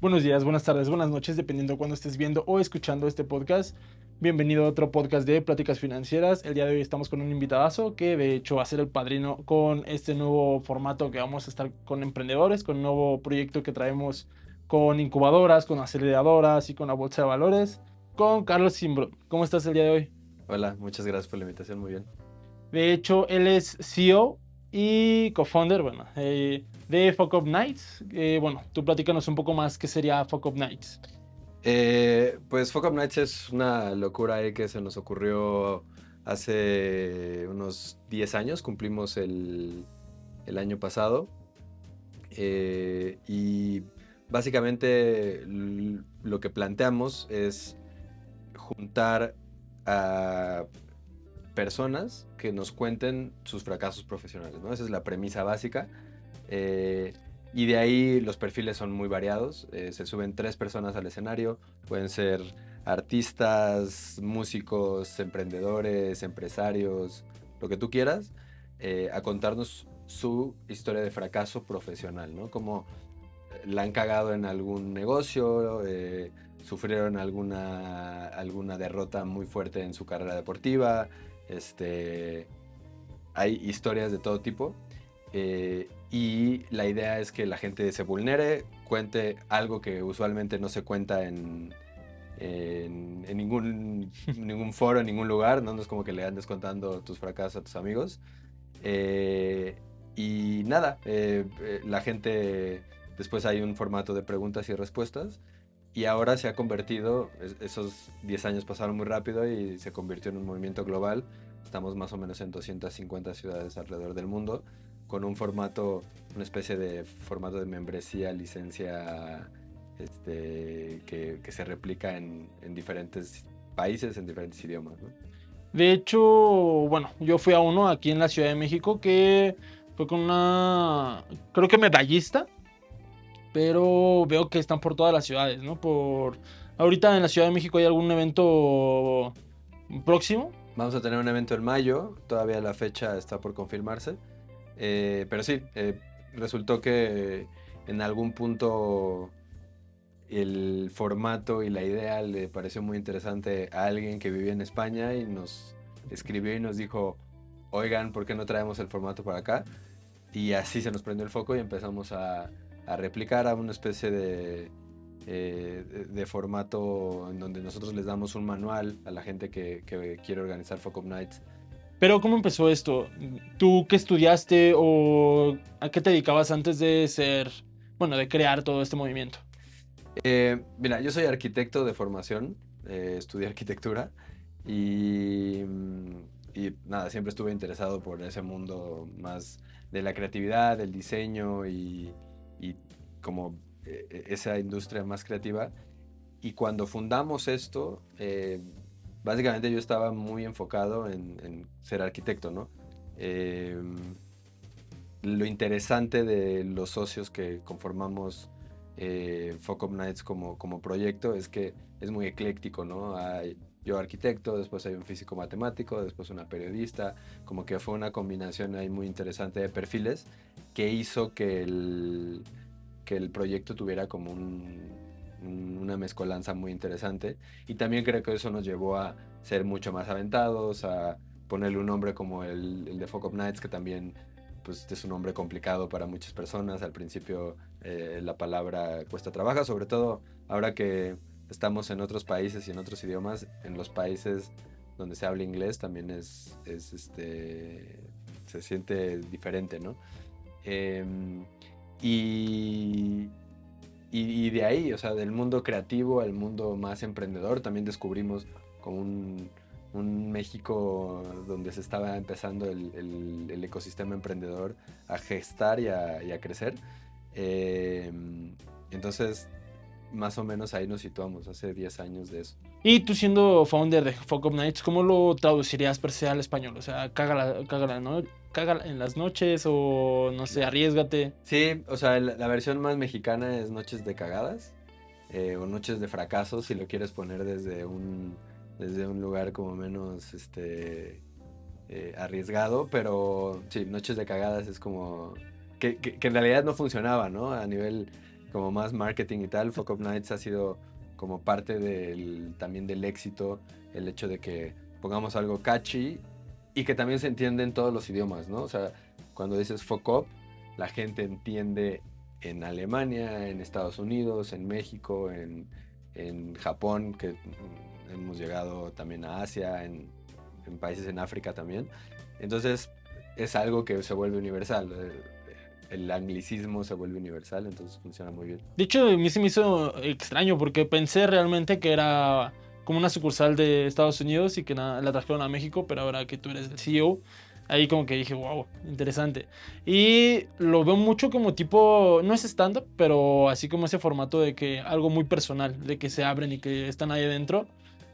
Buenos días, buenas tardes, buenas noches, dependiendo de cuándo estés viendo o escuchando este podcast. Bienvenido a otro podcast de Pláticas Financieras. El día de hoy estamos con un invitadazo que de hecho va a ser el padrino con este nuevo formato que vamos a estar con emprendedores, con un nuevo proyecto que traemos con incubadoras, con aceleradoras y con la bolsa de valores, con Carlos Simbro. ¿Cómo estás el día de hoy? Hola, muchas gracias por la invitación, muy bien. De hecho, él es CEO y co-founder, bueno, de Fuck Up Nights. Bueno, tú platícanos un poco más qué sería Fuck Up Nights. Pues Fuck Up Nights es una locura ahí que se nos ocurrió hace unos 10 años, cumplimos el año pasado. Y básicamente lo que planteamos es juntar a personas que nos cuenten sus fracasos profesionales, ¿no? Esa es la premisa básica. Eh, y de ahí los perfiles son muy variados. Se suben 3 personas al escenario. Pueden ser artistas, músicos, emprendedores, empresarios, lo que tú quieras, a contarnos su historia de fracaso profesional, ¿no? Cómo la han cagado en algún negocio, sufrieron alguna derrota muy fuerte en su carrera deportiva. Este, Hay historias de todo tipo. Y la idea es que la gente se vulnere, cuente algo que usualmente no se cuenta en ningún foro, en ningún lugar, ¿no? No es como que le andes contando tus fracasos a tus amigos. Eh, y nada, la gente, después hay un formato de preguntas y respuestas. Y ahora se ha convertido, esos 10 años pasaron muy rápido y se convirtió en un movimiento global. Estamos más o menos en 250 ciudades alrededor del mundo, con un formato, una especie de formato de membresía, licencia, que se replica en diferentes países, en diferentes idiomas, ¿no? De hecho, bueno, yo fui a uno aquí en la Ciudad de México que fue con una, creo que medallista, pero veo que están por todas las ciudades, ¿no? Ahorita en la Ciudad de México hay algún evento próximo. Vamos a tener un evento en mayo, todavía la fecha está por confirmarse. Pero sí, resultó que en algún punto el formato y la idea le pareció muy interesante a alguien que vivía en España y nos escribió y nos dijo, oigan, ¿por qué no traemos el formato para acá? Y así se nos prendió el foco y empezamos a replicar a una especie de formato en donde nosotros les damos un manual a la gente que quiere organizar Folk of Nights. Pero ¿cómo empezó esto? ¿Tú qué estudiaste o a qué te dedicabas antes de ser, bueno, de crear todo este movimiento? Mira, yo soy arquitecto de formación, estudié arquitectura y, y nada, siempre estuve interesado por ese mundo más de la creatividad, del diseño y como esa industria más creativa. Y cuando fundamos esto, básicamente yo estaba muy enfocado en ser arquitecto, ¿no? Eh, lo interesante de los socios que conformamos Folk Up Nights como proyecto es que es muy ecléctico, ¿no? Hay yo arquitecto, después hay un físico matemático, después una periodista, como que fue una combinación ahí muy interesante de perfiles que hizo que el proyecto tuviera como una mezcolanza muy interesante. Y también creo que eso nos llevó a ser mucho más aventados, a ponerle un nombre como el de Folk Up Nights, que también pues es un nombre complicado para muchas personas. Al principio la palabra cuesta trabajo, sobre todo ahora que estamos en otros países y en otros idiomas. En los países donde se habla inglés también se siente diferente, ¿no? Em, y, y de ahí, o sea, del mundo creativo al mundo más emprendedor, también descubrimos como un México donde se estaba empezando el ecosistema emprendedor a gestar y a crecer. Eh, entonces, más o menos ahí nos situamos, hace 10 años de eso. Y tú siendo founder de Fuck Up Nights, ¿cómo lo traducirías per se al español? O sea, cágala, ¿no? Cágala en las noches o no sé, arriesgate. Sí, o sea, la versión más mexicana es Noches de Cagadas, o Noches de Fracasos, si lo quieres poner desde un lugar como menos arriesgado, pero sí, Noches de Cagadas es como que en realidad no funcionaba, ¿no? A nivel como más marketing y tal, Fuck Up Nights ha sido como parte también del éxito, el hecho de que pongamos algo catchy y que también se entiende en todos los idiomas, ¿no? O sea, cuando dices Fuck Up, la gente entiende en Alemania, en Estados Unidos, en México, en Japón, que hemos llegado también a Asia, en países en África también. Entonces es algo que se vuelve universal. El anglicismo se vuelve universal, entonces funciona muy bien. De hecho, a mí se me hizo extraño porque pensé realmente que era como una sucursal de Estados Unidos y que la trajeron a México, pero ahora que tú eres el CEO, ahí como que dije, wow, interesante. Y lo veo mucho como tipo, no es stand-up, pero así como ese formato de que algo muy personal, de que se abren y que están ahí adentro,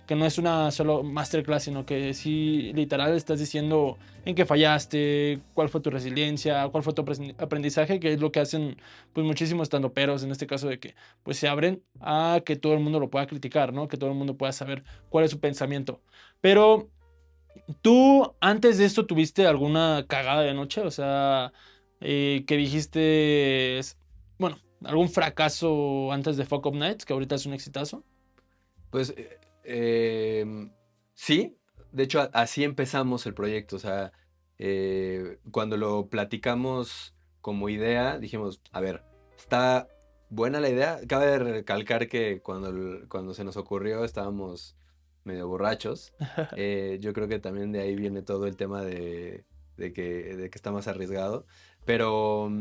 que no es una solo masterclass, sino que sí, literal, estás diciendo en qué fallaste, cuál fue tu resiliencia, cuál fue tu aprendizaje, que es lo que hacen pues muchísimos estandoperos en este caso de que pues se abren a que todo el mundo lo pueda criticar, ¿no? Que todo el mundo pueda saber cuál es su pensamiento. Pero tú antes de esto tuviste alguna cagada de noche, o sea, que dijiste, bueno, algún fracaso antes de Fuck Up Nights, que ahorita es un exitazo. Pues sí, de hecho así empezamos el proyecto, o sea, cuando lo platicamos como idea, dijimos, a ver, está buena la idea, cabe recalcar que cuando se nos ocurrió estábamos medio borrachos. Yo creo que también de ahí viene todo el tema de que está más arriesgado, pero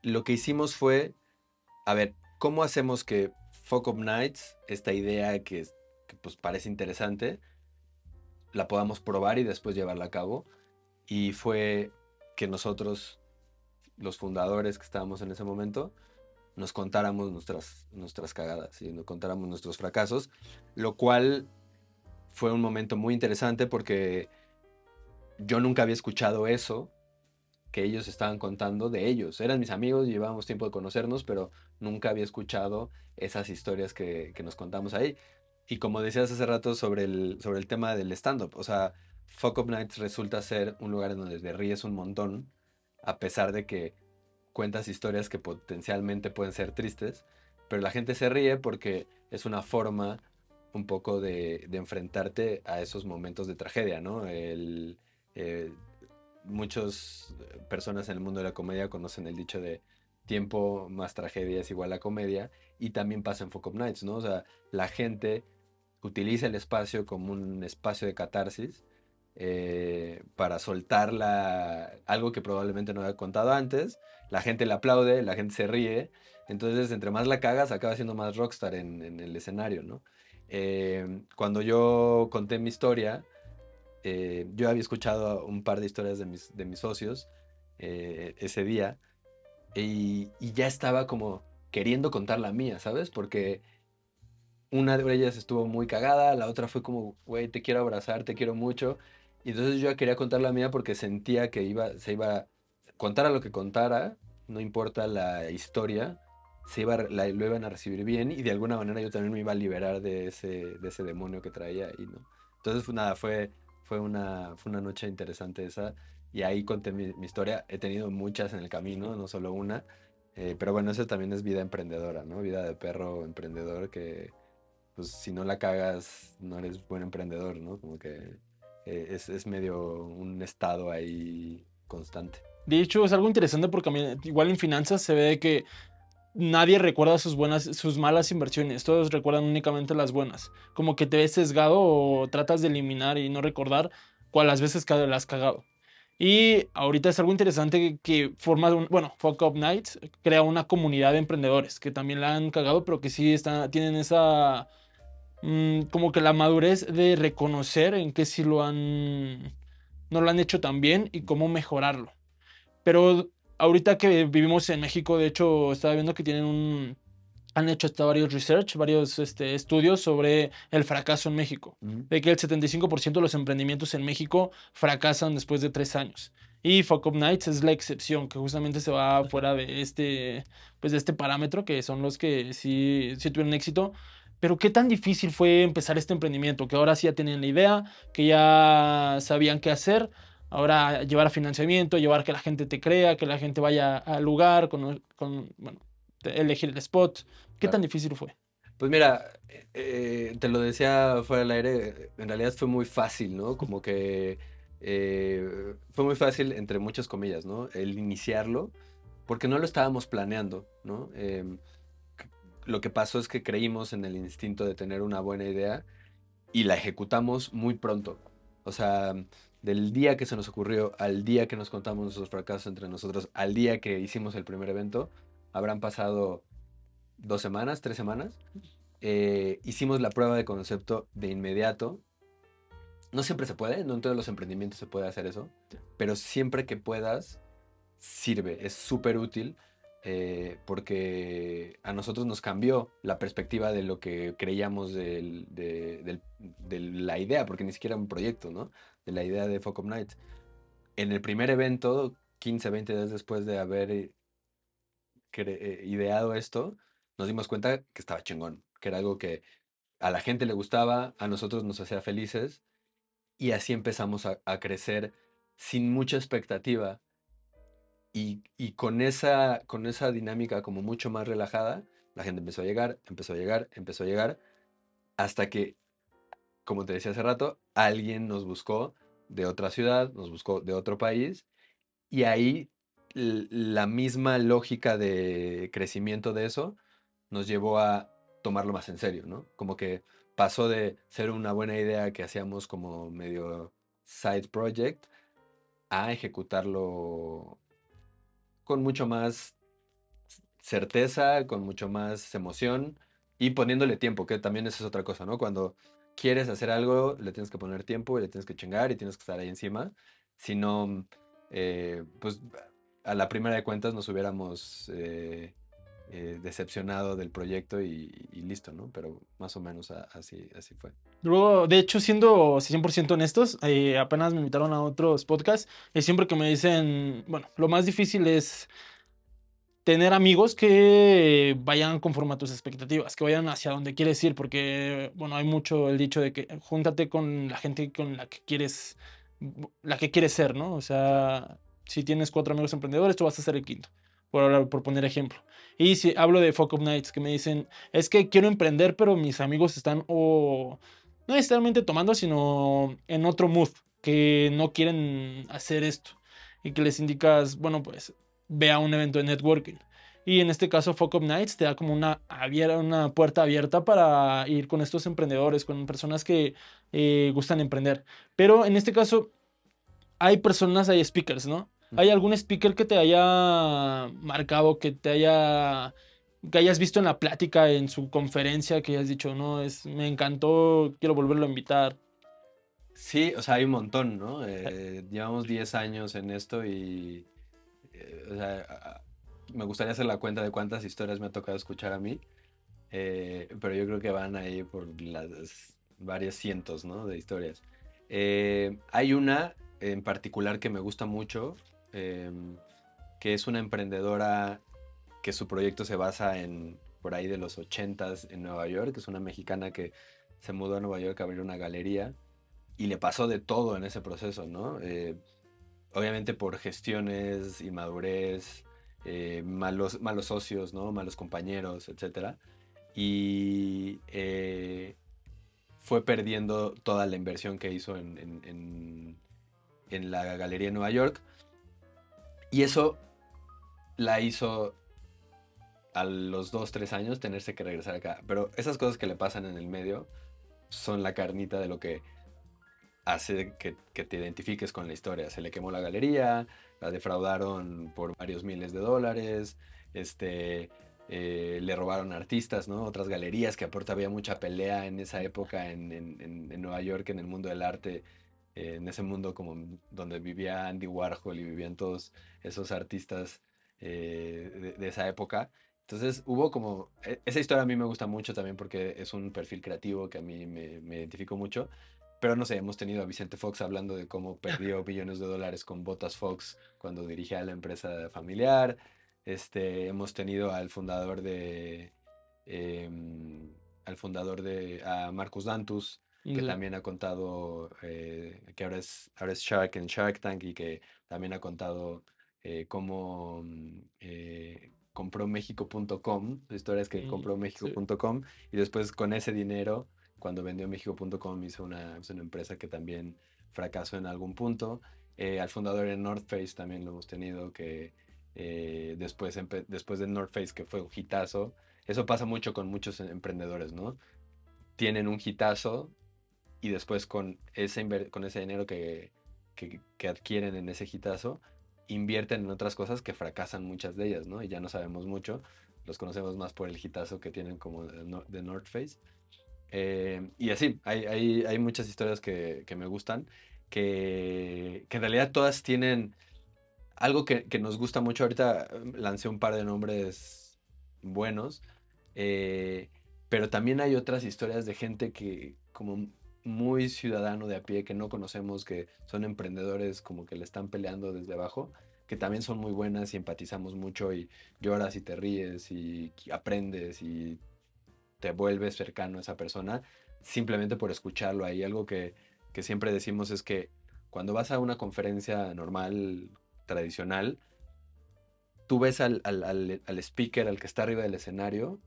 lo que hicimos fue, a ver, ¿cómo hacemos que Fuck Up Nights, esta idea que pues parece interesante, la podamos probar y después llevarla a cabo? Y fue que nosotros, los fundadores que estábamos en ese momento, nos contáramos nuestras cagadas y nos contáramos nuestros fracasos, lo cual fue un momento muy interesante porque yo nunca había escuchado eso que ellos estaban contando de ellos. Eran mis amigos, llevábamos tiempo de conocernos, pero nunca había escuchado esas historias que nos contamos ahí. Y como decías hace rato sobre el tema del stand-up, o sea, Fuck Up Nights resulta ser un lugar en donde te ríes un montón, a pesar de que cuentas historias que potencialmente pueden ser tristes, pero la gente se ríe porque es una forma un poco de enfrentarte a esos momentos de tragedia, ¿no? Eh, Muchas personas en el mundo de la comedia conocen el dicho de tiempo más tragedia es igual a comedia, y también pasa en Fuck Up Nights, ¿no? O sea, la gente utiliza el espacio como un espacio de catarsis, para soltar algo que probablemente no había contado antes. La gente le aplaude, la gente se ríe, entonces entre más la cagas acaba siendo más rockstar en el escenario, ¿no? Cuando yo conté mi historia, yo había escuchado un par de historias de mis socios ese día, y ya estaba como queriendo contar la mía, ¿sabes? Porque una de ellas estuvo muy cagada, la otra fue como, güey, te quiero abrazar, te quiero mucho. Y entonces yo ya quería contar la mía porque sentía que contara lo que contara, no importa la historia, lo iban a recibir bien, y de alguna manera yo también me iba a liberar de ese demonio que traía ahí, ¿no? Entonces, nada, fue una noche interesante esa, y ahí conté mi historia. He tenido muchas en el camino, no solo una, pero bueno, eso también es vida emprendedora, ¿no? Vida de perro emprendedor que pues si no la cagas, no eres buen emprendedor, ¿no? Como que es medio un estado ahí constante. De hecho, es algo interesante porque igual en finanzas se ve que nadie recuerda sus malas inversiones, todos recuerdan únicamente las buenas. Como que te ves sesgado o tratas de eliminar y no recordar cuáles veces que las has cagado. Y ahorita es algo interesante que forma, bueno, Fuck Up Nights crea una comunidad de emprendedores que también la han cagado, pero que sí tienen esa, como que la madurez de reconocer en qué sí no lo han hecho tan bien y cómo mejorarlo. Pero ahorita que vivimos en México, de hecho, estaba viendo que han hecho hasta varios research, varios estudios sobre el fracaso en México. Ujú. De que el 75% de los emprendimientos en México fracasan después de 3 años. Y Fuck Up Nights es la excepción, que justamente se va fuera de pues de este parámetro, que son los que sí tuvieron éxito. Pero qué tan difícil fue empezar este emprendimiento, que ahora sí ya tenían la idea, que ya sabían qué hacer. Ahora llevar a financiamiento, llevar que la gente te crea, que la gente vaya al lugar, bueno, elegir el spot. ¿Qué tan Claro. difícil fue? Pues mira, te lo decía fuera del aire, en realidad fue muy fácil, ¿no? Como que fue muy fácil, entre muchas comillas, ¿no? El iniciarlo, porque no lo estábamos planeando, ¿no? Lo que pasó es que creímos en el instinto de tener una buena idea y la ejecutamos muy pronto. O sea, del día que se nos ocurrió al día que nos contamos nuestros fracasos entre nosotros, al día que hicimos el primer evento, habrán pasado 2 semanas, 3 semanas. Hicimos la prueba de concepto de inmediato. No siempre se puede, no en todos los emprendimientos se puede hacer eso, pero siempre que puedas, sirve, es súper útil porque a nosotros nos cambió la perspectiva de lo que creíamos de la idea, porque ni siquiera un proyecto, ¿no? De la idea de Focus Nights. En el primer evento, 15, 20 días después de haber ideado esto, nos dimos cuenta que estaba chingón, que era algo que a la gente le gustaba, a nosotros nos hacía felices y así empezamos a crecer sin mucha expectativa y con esa dinámica como mucho más relajada, la gente empezó a llegar, empezó a llegar, empezó a llegar, hasta que, como te decía hace rato, alguien nos buscó de otra ciudad, nos buscó de otro país y ahí la misma lógica de crecimiento de eso nos llevó a tomarlo más en serio, ¿no? Como que pasó de ser una buena idea que hacíamos como medio side project a ejecutarlo con mucho más certeza, con mucho más emoción y poniéndole tiempo, que también esa es otra cosa, ¿no? Cuando quieres hacer algo, le tienes que poner tiempo y le tienes que chingar y tienes que estar ahí encima. Si no, pues a la primera de cuentas nos hubiéramos decepcionado del proyecto y listo, ¿no? Pero más o menos así fue. Luego, de hecho, siendo 100% honestos, apenas me invitaron a otros podcasts y siempre que me dicen, bueno, lo más difícil es tener amigos que vayan conforme a tus expectativas, que vayan hacia donde quieres ir, porque, bueno, hay mucho el dicho de que júntate con la gente con la que quieres ser, ¿no? O sea, si tienes 4 amigos emprendedores, tú vas a ser el quinto, por poner ejemplo. Y si hablo de Fuck Up Nights, que me dicen, es que quiero emprender, pero mis amigos están o no necesariamente tomando, sino en otro mood, que no quieren hacer esto. Y que les indicas, bueno, pues ve a un evento de networking. Y en este caso, Fuck Up Nights te da como una puerta abierta para ir con estos emprendedores, con personas que gustan emprender. Pero en este caso, hay speakers, ¿no? ¿Hay algún speaker que te haya marcado, que hayas visto en la plática, en su conferencia, que hayas dicho, no, me encantó, quiero volverlo a invitar? Sí, o sea, hay un montón, ¿no? Llevamos 10 años en esto y, o sea, me gustaría hacer la cuenta de cuántas historias me ha tocado escuchar a mí, pero yo creo que van ahí por las varios cientos, ¿no? De historias. Hay una en particular que me gusta mucho, em, que es una emprendedora que su proyecto se basa en por ahí de los 80s en Nueva York, es una mexicana que se mudó a Nueva York a abrir una galería y le pasó de todo en ese proceso, ¿no? Obviamente por gestiones, inmadurez, malos socios, ¿no? Malos compañeros, etcétera. Y fue perdiendo toda la inversión que hizo en la galería en Nueva York. Y eso la hizo a los 2, 3 años tenerse que regresar acá. Pero esas cosas que le pasan en el medio son la carnita de lo que hace que te identifiques con la historia. Se le quemó la galería, la defraudaron por varios miles de dólares, le robaron artistas, ¿no? Otras galerías, que aparte había mucha pelea en esa época en Nueva York, en el mundo del arte, en ese mundo como donde vivía Andy Warhol y vivían todos esos artistas de esa época. Entonces hubo como, esa historia a mí me gusta mucho también porque es un perfil creativo que a mí me identifico mucho. Pero no sé, hemos tenido a Vicente Fox hablando de cómo perdió billones de dólares con Botas Fox cuando dirigía la empresa familiar. Hemos tenido al fundador de a Marcus Dantus, que Sí. también ha contado, que ahora es Shark en Shark Tank y que también ha contado cómo compró México.com, su historia es que compró Sí. México.com y después con ese dinero, cuando vendió México.com, hizo una empresa que también fracasó en algún punto. Al fundador de North Face también lo hemos tenido, que después de North Face, que fue un hitazo, eso pasa mucho con muchos emprendedores, ¿no? Tienen un hitazo y después con ese dinero que adquieren en ese hitazo, invierten en otras cosas que fracasan muchas de ellas, ¿no? Y ya no sabemos mucho, los conocemos más por el hitazo que tienen como de North Face. Y así, hay muchas historias que me gustan, que en realidad todas tienen algo que nos gusta mucho. Ahorita lancé un par de nombres buenos, eh, pero también hay otras historias de gente que como muy ciudadano de a pie, que no conocemos, que son emprendedores como que le están peleando desde abajo, que también son muy buenas y empatizamos mucho y lloras y te ríes y aprendes y te vuelves cercano a esa persona simplemente por escucharlo ahí. Algo que siempre decimos es que cuando vas a una conferencia normal, tradicional, tú ves al speaker, al que está arriba del escenario,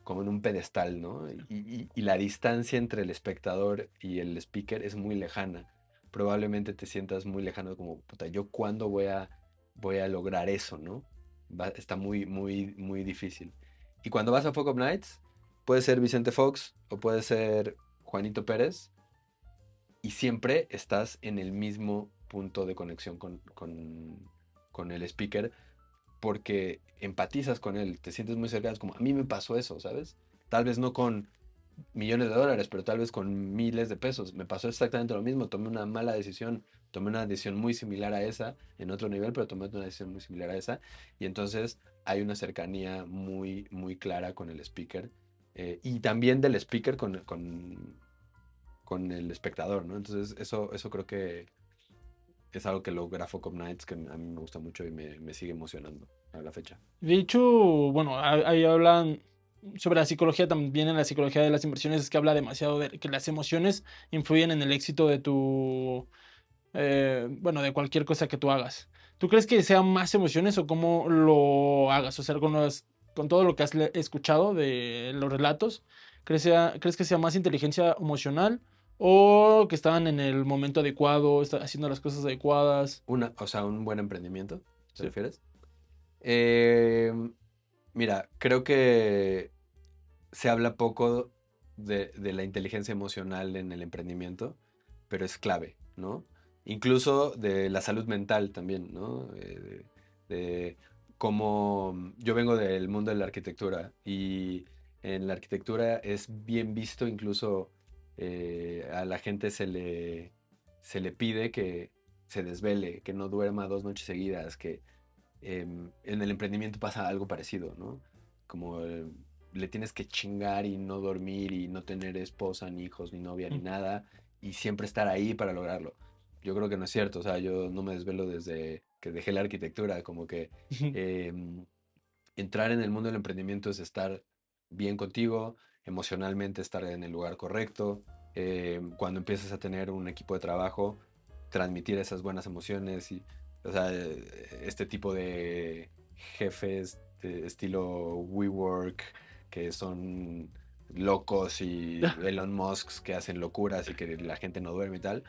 como en un pedestal, ¿no? Y la distancia entre el espectador y el speaker es muy lejana. Probablemente te sientas muy lejano, como, puta, ¿yo cuándo voy a lograr eso, ¿no? Está muy, muy, muy difícil. Y cuando vas a Folk of Nights, puede ser Vicente Fox o puede ser Juanito Pérez, y siempre estás en el mismo punto de conexión con el speaker, porque empatizas con él, te sientes muy cercano, es como, a mí me pasó eso, ¿sabes? Tal vez no con millones de dólares, pero tal vez con miles de pesos. Me pasó exactamente lo mismo, tomé una mala decisión, tomé una decisión muy similar a esa, en otro nivel, pero tomé una decisión muy similar a esa, y entonces hay una cercanía muy, muy clara con el speaker, y también del speaker con el espectador, ¿no? Entonces eso creo que es algo que logra Folk of Nights, que a mí me gusta mucho y me sigue emocionando a la fecha. De hecho, bueno, ahí hablan sobre la psicología, también en la psicología de las inversiones es que habla demasiado de que las emociones influyen en el éxito de bueno, de cualquier cosa que tú hagas. ¿Tú crees que sean más emociones o cómo lo hagas? O sea, con todo lo que has escuchado de los relatos, ¿crees que sea más inteligencia emocional o que estaban en el momento adecuado, haciendo las cosas adecuadas? O sea, un buen emprendimiento, ¿te Sí. refieres? Eh, Mira, creo que se habla poco de la inteligencia emocional en el emprendimiento, pero es clave, ¿no? Incluso de la salud mental también, ¿no? De cómo yo vengo del mundo de la arquitectura y en la arquitectura es bien visto, incluso a la gente se le pide que se desvele, que no duerma 2 noches seguidas, que en el emprendimiento pasa algo parecido, ¿no? Como le tienes que chingar y no dormir y no tener esposa, ni hijos, ni novia, ni nada, y siempre estar ahí para lograrlo. Yo creo que no es cierto, o sea, yo no me desvelo desde que dejé la arquitectura, como que em, entrar en el mundo del emprendimiento es estar bien contigo, emocionalmente estar en el lugar correcto, cuando empiezas a tener un equipo de trabajo, transmitir esas buenas emociones y, o sea, este tipo de jefes de estilo WeWork que son locos y Elon Musk que hacen locuras y que la gente no duerme y tal,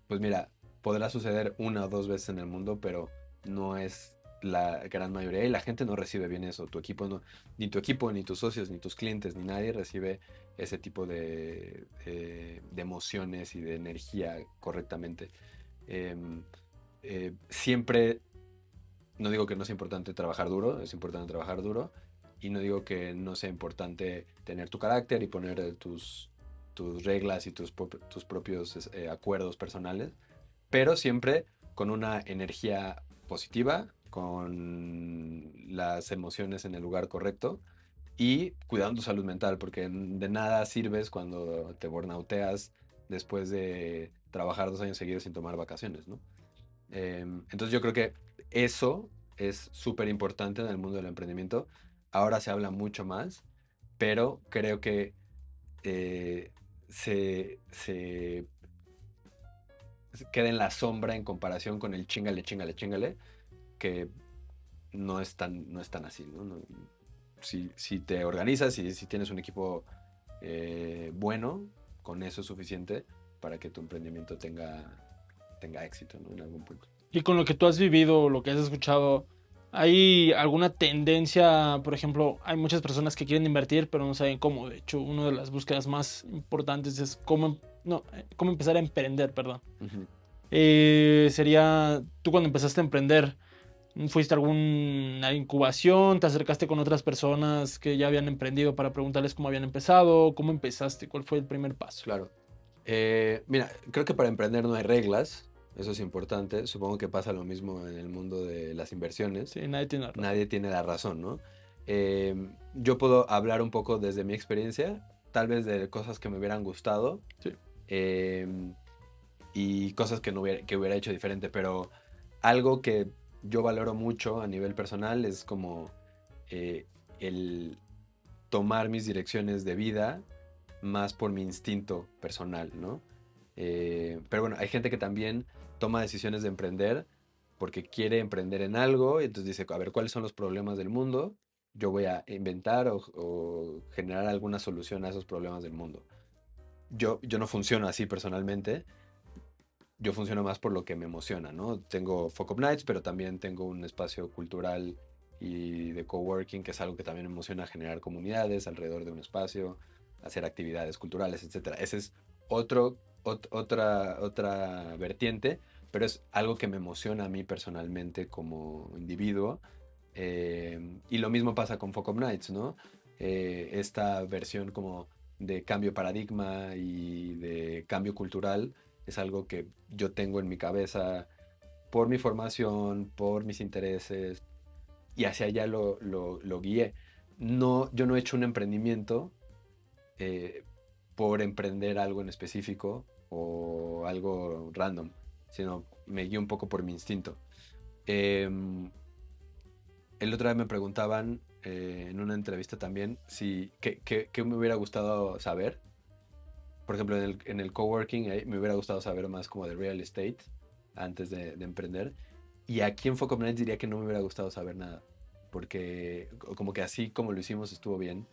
pues mira, podrá suceder una o dos veces en el mundo, pero no es la gran mayoría y la gente no recibe bien eso. Tu equipo no, ni tu equipo, ni tus socios, ni tus clientes, ni nadie recibe ese tipo de emociones y de energía correctamente. Em, Siempre, no digo que no sea importante trabajar duro, es importante trabajar duro, y no digo que no sea importante tener tu carácter y poner tus reglas y tus propios acuerdos personales, pero siempre con una energía positiva, con las emociones en el lugar correcto y cuidando tu salud mental, porque de nada sirves cuando te burnouteas después de trabajar 2 años seguidos sin tomar vacaciones, ¿no? Entonces yo creo que eso es súper importante en el mundo del emprendimiento. Ahora se habla mucho más, pero creo que eh, se queda en la sombra en comparación con el chíngale, chíngale, chíngale, que no es tan así, ¿no? Si te organizas y si tienes un equipo bueno, con eso es suficiente para que tu emprendimiento tenga éxito, ¿no? En algún punto. Y con lo que tú has vivido, lo que has escuchado, ¿hay alguna tendencia? Por ejemplo, hay muchas personas que quieren invertir, pero no saben cómo. De hecho, una de las búsquedas más importantes es cómo, no, cómo empezar a emprender, perdón. Ujú. Sería, tú cuando empezaste a emprender, ¿fuiste a alguna incubación? ¿Te acercaste con otras personas que ya habían emprendido para preguntarles cómo habían empezado? ¿Cómo empezaste? ¿Cuál fue el primer paso? Claro. Mira, creo que para emprender no hay reglas, eso es importante. Supongo que pasa lo mismo en el mundo de las inversiones. Sí, nadie tiene razón. Nadie tiene la razón, ¿no? Yo puedo hablar un poco desde mi experiencia, tal vez de cosas que me hubieran gustado Sí. y cosas que hubiera hecho diferente, pero algo que yo valoro mucho a nivel personal es como eh, el tomar mis direcciones de vida más por mi instinto personal, ¿no? Pero bueno, hay gente que también toma decisiones de emprender porque quiere emprender en algo y entonces dice, a ver, ¿cuáles son los problemas del mundo? Yo voy a inventar o generar alguna solución a esos problemas del mundo. Yo no funciono así personalmente, yo funciono más por lo que me emociona, ¿no? Tengo Fuck Up Nights, pero también tengo un espacio cultural y de coworking, que es algo que también me emociona generar comunidades alrededor de un espacio, hacer actividades culturales, etcétera. Ese es otra vertiente, pero es algo que me emociona a mí personalmente como individuo. Y lo mismo pasa con Fuck Up Nights, ¿no? Esta versión como de cambio de paradigma y de cambio cultural es algo que yo tengo en mi cabeza por mi formación, por mis intereses, y hacia allá lo guié. No, yo no he hecho un emprendimiento eh, por emprender algo en específico o algo random, sino me guío un poco por mi instinto. Em, el otro día me preguntaban en una entrevista también si qué me hubiera gustado saber. Por ejemplo, en el coworking me hubiera gustado saber más como de real estate antes de emprender. Y aquí en Focus Nights diría que no me hubiera gustado saber nada. Porque como que así como lo hicimos estuvo bien.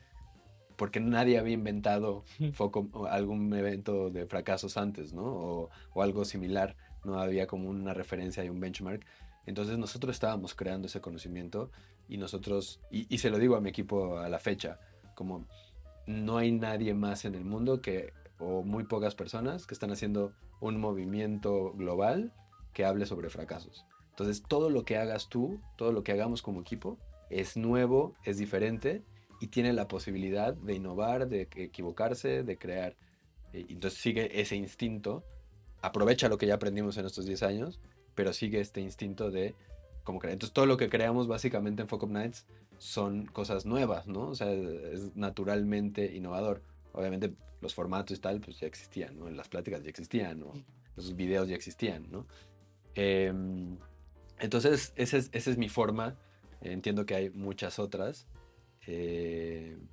Porque nadie había inventado o algún evento de fracasos antes, ¿no? O algo similar. No había como una referencia y un benchmark. Entonces nosotros estábamos creando ese conocimiento y se lo digo a mi equipo a la fecha, como no hay nadie más en el mundo o muy pocas personas que están haciendo un movimiento global que hable sobre fracasos. Entonces, todo lo que hagas tú, todo lo que hagamos como equipo, es nuevo, es diferente y tiene la posibilidad de innovar, de equivocarse, de crear. Entonces, sigue ese instinto, aprovecha lo que ya aprendimos en estos 10 años, pero sigue este instinto de cómo crear. Entonces, todo lo que creamos básicamente en Focus Nights son cosas nuevas, ¿no? O sea, es naturalmente innovador. Obviamente los formatos y tal, pues ya existían, ¿no? Las pláticas ya existían, ¿no? Los videos ya existían, ¿no? Eh, entonces, esa es mi forma. Entiendo que hay muchas otras,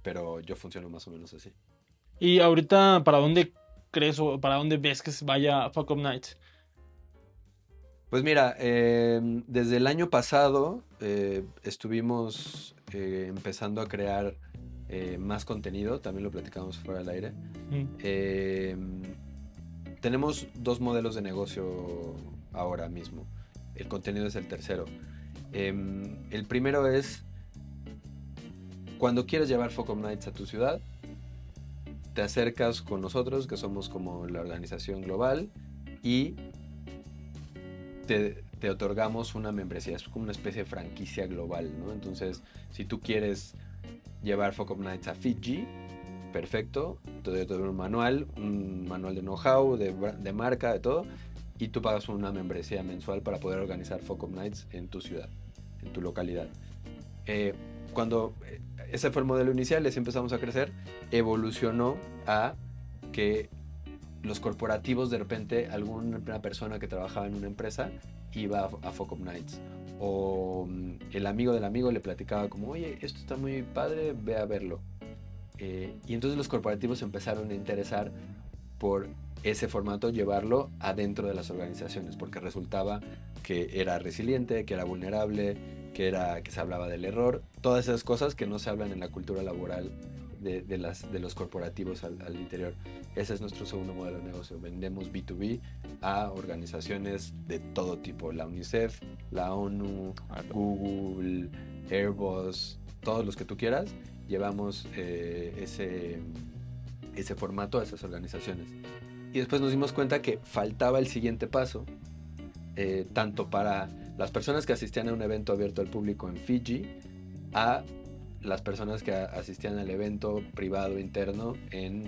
pero yo funciono más o menos así. Y ahorita, ¿para dónde crees o para dónde ves que se vaya Fuck Up Night? Pues mira, desde el año pasado estuvimos empezando a crear más contenido, también lo platicamos fuera del aire. Mm. Eh, Tenemos dos modelos de negocio ahora mismo. El contenido es el tercero. El primero es cuando quieres llevar Focus Nights a tu ciudad, te acercas con nosotros, que somos como la organización global, y te otorgamos una membresía. Es como una especie de franquicia global, ¿no? Entonces, si tú quieres llevar Focus Nights a Fiji, perfecto, te doy un manual de know-how, de marca, de todo, y tú pagas una membresía mensual para poder organizar Focus Nights en tu ciudad, en tu localidad. Eh, cuando ese fue el modelo inicial, les empezamos a crecer, evolucionó a que los corporativos de repente, alguna persona que trabajaba en una empresa iba a Focus Nights. O el amigo del amigo le platicaba como, oye, esto está muy padre, ve a verlo. Y entonces los corporativos empezaron a interesar por ese formato llevarlo adentro de las organizaciones, porque resultaba que era resiliente, que era vulnerable, que se hablaba del error, todas esas cosas que no se hablan en la cultura laboral de los corporativos al interior. Ese es nuestro segundo modelo de negocio. Vendemos B2B a organizaciones de todo tipo, la UNICEF, la ONU, Google, Airbus, todos los que tú quieras, llevamos ese formato a esas organizaciones. Y después nos dimos cuenta que faltaba el siguiente paso, tanto para las personas que asistían a un evento abierto al público en Fiji, a las personas que asistían al evento privado interno en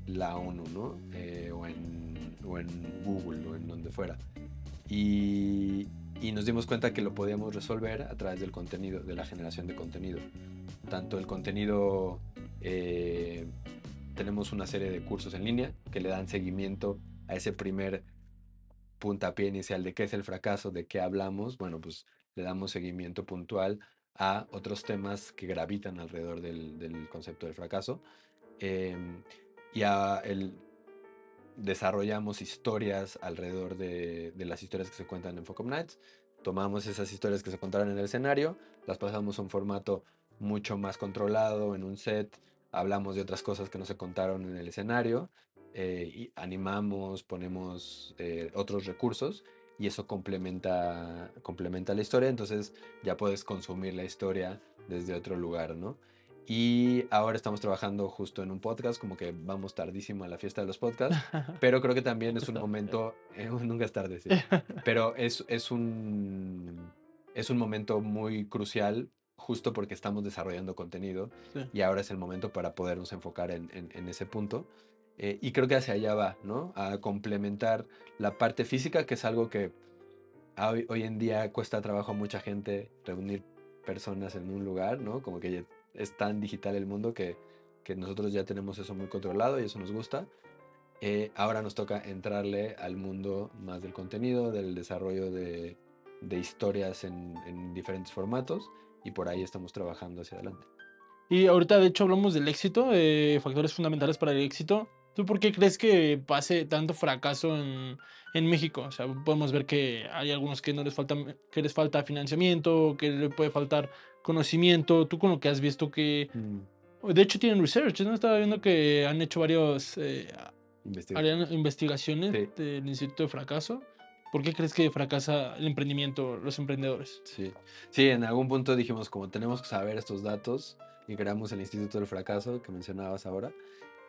la ONU, ¿no? O en Google o en donde fuera. Y nos dimos cuenta que lo podíamos resolver a través del contenido, de la generación de contenido. Tanto el contenido, tenemos una serie de cursos en línea que le dan seguimiento a ese primer puntapié inicial de qué es el fracaso, de qué hablamos. Bueno, pues le damos seguimiento puntual a otros temas que gravitan alrededor del concepto del fracaso. Y desarrollamos historias alrededor de las historias que se cuentan en Focus Nights. Tomamos esas historias que se contaron en el escenario, las pasamos a un formato mucho más controlado, en un set, hablamos de otras cosas que no se contaron en el escenario, y animamos, ponemos otros recursos, y eso complementa la historia. Entonces ya puedes consumir la historia desde otro lugar, ¿no? Y ahora estamos trabajando justo en un podcast, como que vamos tardísimo a la fiesta de los podcasts, pero creo que también es un momento, nunca es tarde, sí, pero es un momento muy crucial, justo porque estamos desarrollando contenido, Sí. y ahora es el momento para podernos enfocar en ese punto. Y creo que hacia allá va, ¿no? A complementar la parte física, que es algo que hoy en día cuesta trabajo a mucha gente reunir personas en un lugar, ¿no? Como que ya es tan digital el mundo que nosotros ya tenemos eso muy controlado y eso nos gusta. Ahora nos toca entrarle al mundo más del contenido, del desarrollo de historias en diferentes formatos, y por ahí estamos trabajando hacia adelante. Y ahorita, de hecho, hablamos del éxito, factores fundamentales para el éxito. ¿Tú por qué crees que pase tanto fracaso en México? O sea, podemos ver que hay algunos que no les falta, que les falta financiamiento, que le puede faltar conocimiento. Tú con lo que has visto que, de hecho, tienen research, ¿no? Estaba viendo que han hecho varios investigaciones Sí. del Instituto de Fracaso. ¿Por qué crees que fracasa el emprendimiento, los emprendedores? Sí, sí, en algún punto dijimos, como tenemos que saber estos datos, y creamos el Instituto del Fracaso que mencionabas ahora,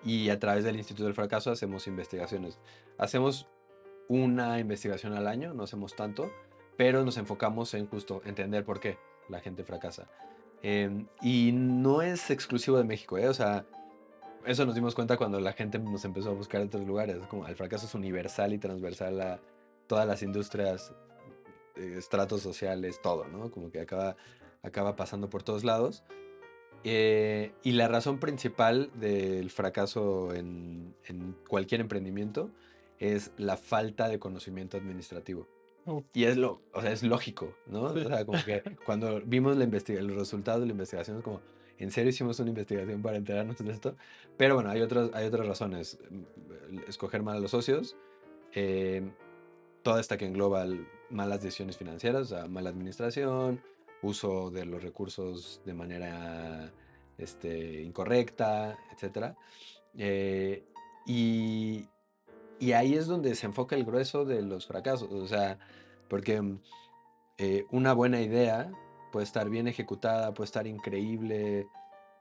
y a través del Instituto del Fracaso hacemos investigaciones. Hacemos una investigación al año, no hacemos tanto, pero nos enfocamos en justo entender por qué la gente fracasa. Y no es exclusivo de México, ¿eh? O sea, eso nos dimos cuenta cuando la gente nos empezó a buscar en otros lugares. Como el fracaso es universal y transversal a todas las industrias, estratos sociales, todo, ¿no? Como que acaba pasando por todos lados. Y la razón principal del fracaso en cualquier emprendimiento es la falta de conocimiento administrativo. Oh, Y o sea, es lógico, ¿no? sí. O sea, como que cuando vimos los resultados de la investigación, es como, ¿en serio hicimos una investigación para enterarnos de esto? Pero bueno, hay otras razones. Escoger mal a los socios, eh, toda esta que engloba malas decisiones financieras, o sea, mala administración, uso de los recursos de manera incorrecta, etcétera. Eh, y, y ahí es donde se enfoca el grueso de los fracasos, o sea, porque una buena idea puede estar bien ejecutada, puede estar increíble,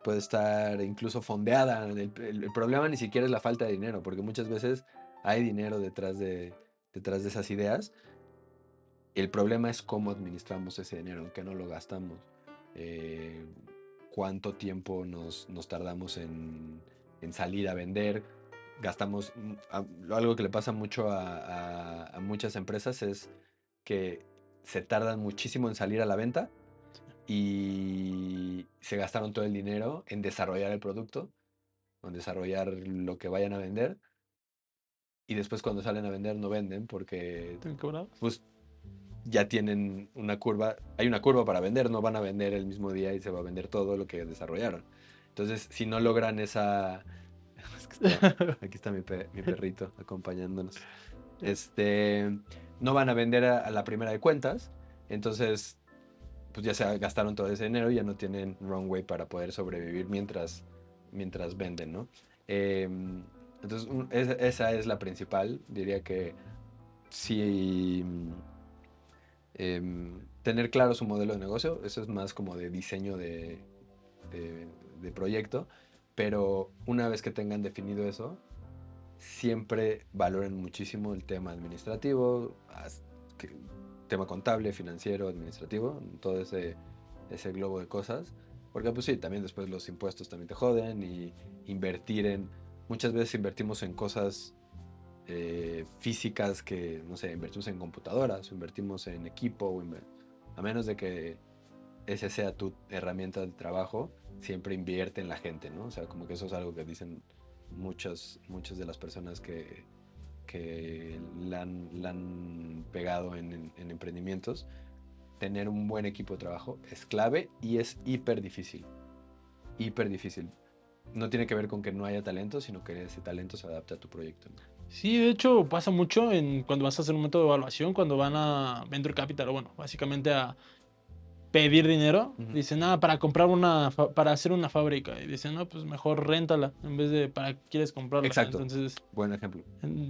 puede estar incluso fondeada. El problema ni siquiera es la falta de dinero, porque muchas veces hay dinero detrás de esas ideas. El problema es cómo administramos ese dinero, en qué no lo gastamos, eh, cuánto tiempo nos tardamos en salir a vender. Gastamos, algo que le pasa mucho a muchas empresas es que se tardan muchísimo en salir a la venta y se gastaron todo el dinero en desarrollar el producto, en desarrollar lo que vayan a vender, y después cuando salen a vender no venden porque ¿Están cobrados? pues ya tienen hay una curva para vender, no van a vender el mismo día y se va a vender todo lo que desarrollaron. Entonces, si no logran esa... Es que Aquí está mi perrito acompañándonos. No van a vender a la primera de cuentas, entonces pues ya se gastaron todo ese dinero y ya no tienen runway para poder sobrevivir mientras venden, ¿no? Entonces esa es la principal, diría que sí, tener claro su modelo de negocio, eso es más como de diseño de, de proyecto, pero una vez que tengan definido eso, siempre valoren muchísimo el tema administrativo, tema contable, financiero, administrativo, todo ese globo de cosas. Porque pues sí, también después los impuestos también te joden y invertir en... Muchas veces invertimos en cosas físicas que, no sé, invertimos en computadoras o invertimos en equipo, a menos de que esa sea tu herramienta de trabajo, siempre invierte en la gente, ¿no? O sea, como que eso es algo que dicen muchas de las personas que la han pegado en emprendimientos. Tener un buen equipo de trabajo es clave y es hiper difícil. Hiper difícil. No tiene que ver con que no haya talento, sino que ese talento se adapte a tu proyecto, ¿no? Sí, de hecho pasa mucho cuando vas a hacer un método de evaluación, cuando van a Venture Capital, o bueno, básicamente a pedir dinero, Ujú. dicen, para comprar para hacer una fábrica, y dicen, no, pues mejor réntala, en vez de para qué quieres comprarla. Exacto. Entonces, Buen ejemplo.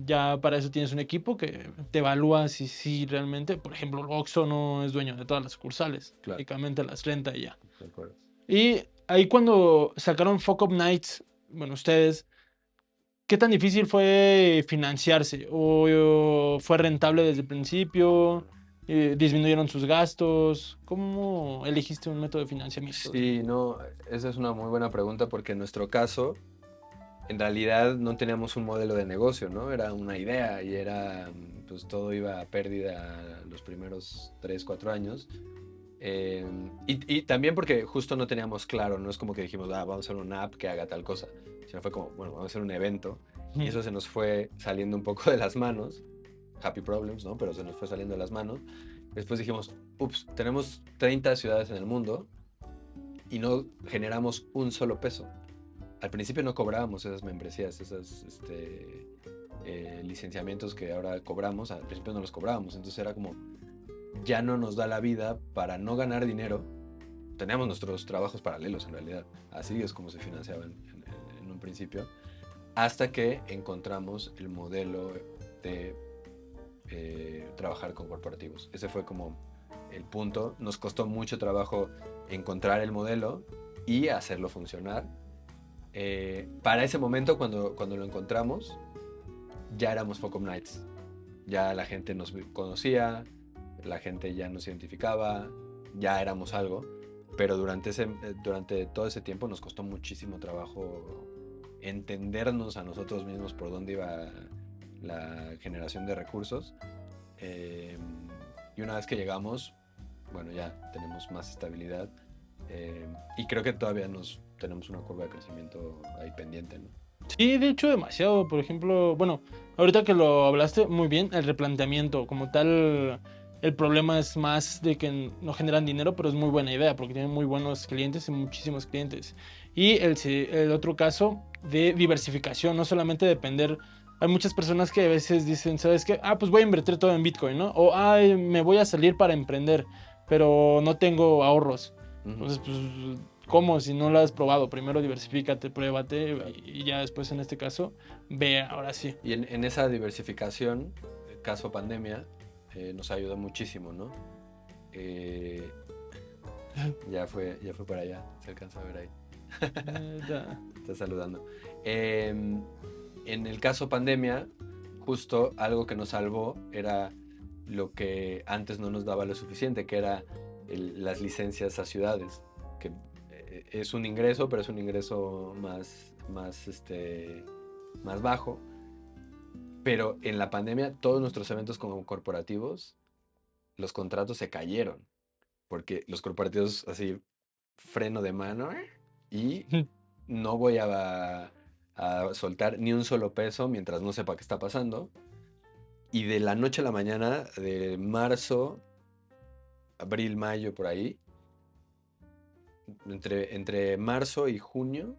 ya para eso tienes un equipo que te evalúa si realmente, por ejemplo, Oxxo no es dueño de todas las sucursales, Claro. únicamente las renta y ya. De acuerdo. Y ahí cuando sacaron Fuck Up Nights, bueno, ustedes, ¿qué tan difícil fue financiarse? ¿O fue rentable desde el principio? ¿Disminuyeron sus gastos? ¿Cómo elegiste un método de financiamiento? Sí, no, esa es una muy buena pregunta porque en nuestro caso, en realidad no teníamos un modelo de negocio, ¿no? Era una idea y pues todo iba a pérdida los primeros 3, 4 años. Y también porque justo no teníamos claro, no es como que dijimos, vamos a hacer una app que haga tal cosa, sino fue como, bueno, vamos a hacer un evento. Y eso se nos fue saliendo un poco de las manos, happy problems, ¿no? Pero se nos fue saliendo de las manos. Después dijimos, ups, tenemos 30 ciudades en el mundo y no generamos un solo peso. Al principio no cobrábamos esas membresías, esos licenciamientos que ahora cobramos, al principio no los cobrábamos, entonces era como, ya no nos da la vida para no ganar dinero. Teníamos nuestros trabajos paralelos en realidad, así es como se financiaba en un principio, hasta que encontramos el modelo de trabajar con corporativos. Ese fue como el punto. Nos costó mucho trabajo encontrar el modelo y hacerlo funcionar. Para ese momento, cuando lo encontramos, ya éramos Focom Nights. Ya la gente nos conocía, la gente ya nos identificaba, ya éramos algo. Pero durante todo ese tiempo nos costó muchísimo trabajo entendernos a nosotros mismos por dónde iba la generación de recursos. Y una vez que llegamos, bueno, ya tenemos más estabilidad. Y creo que todavía tenemos una curva de crecimiento ahí pendiente, ¿no? Sí, de hecho, demasiado. Por ejemplo, bueno, ahorita que lo hablaste muy bien, el replanteamiento, como tal, el problema es más de que no generan dinero, pero es muy buena idea, porque tienen muy buenos clientes y muchísimos clientes. Y el otro caso de diversificación, no solamente depender. Hay muchas personas que a veces dicen, ¿sabes qué? Pues voy a invertir todo en Bitcoin, ¿no? O, me voy a salir para emprender, pero no tengo ahorros. Entonces, pues, ¿cómo? Si no lo has probado, primero diversifícate, pruébate, Claro. y ya después en este caso, ve, ahora sí. Y en esa diversificación, caso pandemia, nos ayudó muchísimo, ¿no? Eh, ya fue para allá, se alcanza a ver ahí. Está saludando. En el caso pandemia, justo algo que nos salvó era lo que antes no nos daba lo suficiente, que era las licencias a ciudades, que es un ingreso, pero es un ingreso más bajo. Pero en la pandemia, todos nuestros eventos como corporativos, los contratos se cayeron, porque los corporativos así, freno de mano, y no voy a soltar ni un solo peso mientras no sepa qué está pasando. Y de la noche a la mañana, de marzo, abril, mayo, por ahí, entre marzo y junio,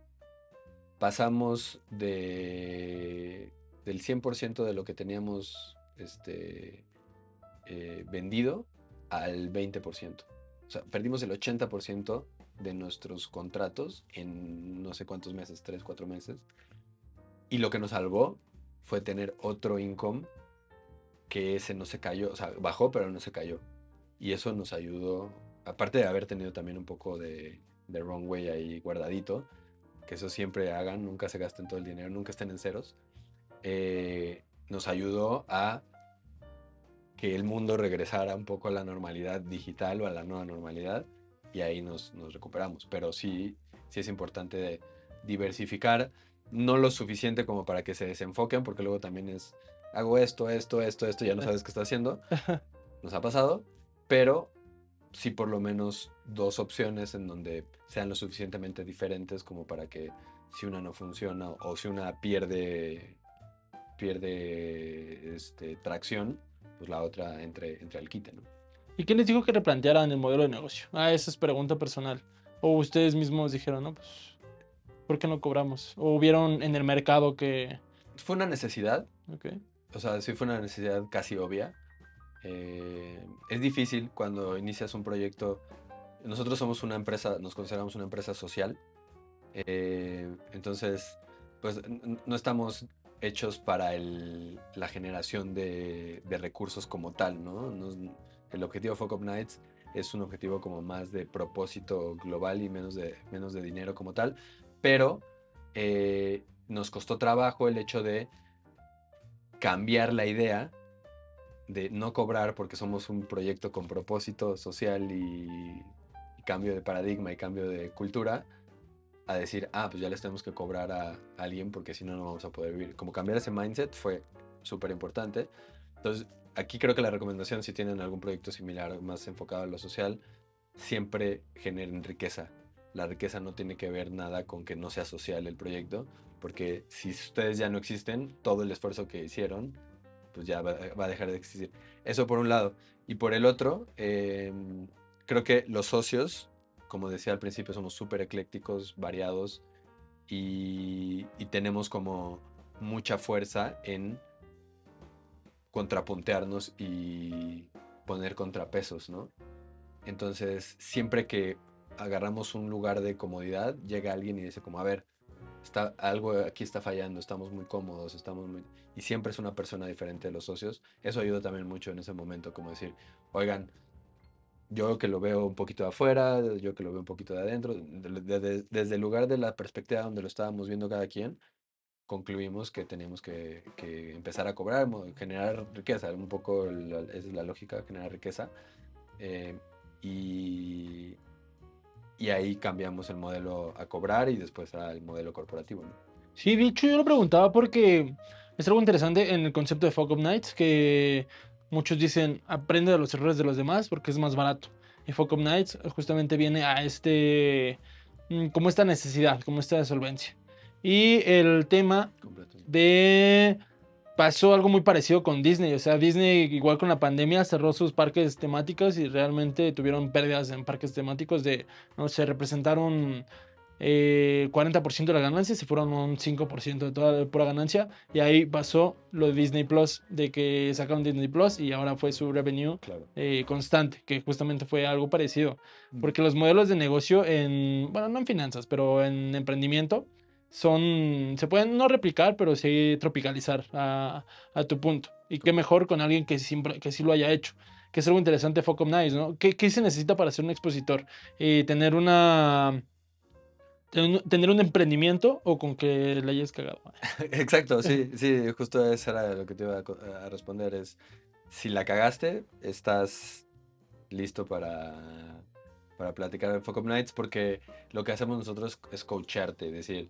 pasamos del 100% de lo que teníamos vendido al 20%. O sea, perdimos el 80% de nuestros contratos en no sé cuántos meses, 3, 4 meses. Y lo que nos salvó fue tener otro income que ese no se cayó, o sea, bajó pero no se cayó. Y eso nos ayudó, aparte de haber tenido también un poco de runway ahí guardadito, que eso siempre hagan, nunca se gasten todo el dinero, nunca estén en ceros, nos ayudó a que el mundo regresara un poco a la normalidad digital o a la nueva normalidad, y ahí nos recuperamos. Pero sí es importante diversificar, no lo suficiente como para que se desenfoquen, porque luego también hago esto, ya no sabes qué está haciendo. Nos ha pasado, pero sí por lo menos 2 opciones en donde sean lo suficientemente diferentes como para que si una no funciona o si una pierde tracción, pues la otra entre al quite, ¿no? ¿Y quién les dijo que replantearan el modelo de negocio? Esa es pregunta personal. O ustedes mismos dijeron, no, pues, ¿por qué no cobramos? O vieron en el mercado que... Fue una necesidad, Ok. o sea, sí fue una necesidad casi obvia. Es difícil cuando inicias un proyecto. Nosotros somos una empresa, nos consideramos una empresa social. Entonces, pues no estamos hechos para la generación de recursos como tal, ¿no? El objetivo de Fuck Up Nights es un objetivo como más de propósito global y menos de dinero como tal, pero nos costó trabajo el hecho de cambiar la idea de no cobrar porque somos un proyecto con propósito social y cambio de paradigma y cambio de cultura, a decir, pues ya les tenemos que cobrar a alguien porque si no, no vamos a poder vivir. Como cambiar ese mindset fue súper importante. Entonces, aquí creo que la recomendación, si tienen algún proyecto similar más enfocado a lo social, siempre generen riqueza. La riqueza no tiene que ver nada con que no sea social el proyecto, porque si ustedes ya no existen, todo el esfuerzo que hicieron, pues ya va a dejar de existir. Eso por un lado. Y por el otro, creo que los socios, como decía al principio, somos súper eclécticos, variados y tenemos como mucha fuerza en contrapuntearnos y poner contrapesos, ¿no? Entonces, siempre que agarramos un lugar de comodidad, llega alguien y dice como, a ver, algo aquí está fallando, estamos muy cómodos, y siempre es una persona diferente de los socios. Eso ayuda también mucho en ese momento, como decir, oigan, yo que lo veo un poquito de afuera, yo que lo veo un poquito de adentro, desde el lugar de la perspectiva donde lo estábamos viendo cada quien, concluimos que teníamos que empezar a cobrar, generar riqueza, un poco esa es la lógica, generar riqueza. eh, y, y ahí cambiamos el modelo a cobrar y después al modelo corporativo, ¿no? Sí, de hecho yo lo preguntaba porque es algo interesante en el concepto de Fog of Nights, que muchos dicen aprende de los errores de los demás porque es más barato. Y Fog of Nights justamente viene a como esta necesidad, como esta solvencia. Y el tema de... Pasó algo muy parecido con Disney, o sea, Disney igual con la pandemia cerró sus parques temáticos y realmente tuvieron pérdidas en parques temáticos de, no sé, representaron 40% de la ganancia, se fueron un 5% de toda la pura ganancia. Y ahí pasó lo de Disney Plus, de que sacaron Disney Plus y ahora fue su revenue Claro. constante, que justamente fue algo parecido. Porque los modelos de negocio bueno, no en finanzas, pero en emprendimiento, se pueden no replicar, pero sí tropicalizar a tu punto. Y qué mejor con alguien que sí lo haya hecho. Que es algo interesante, Focus Nice, ¿no? ¿Qué se necesita para ser un expositor? Tener tener un emprendimiento o con que le hayas cagado. Exacto, sí, justo eso era lo que te iba a responder, es si la cagaste, estás listo para platicar en Focus Nights, porque lo que hacemos nosotros es coacharte, es decir,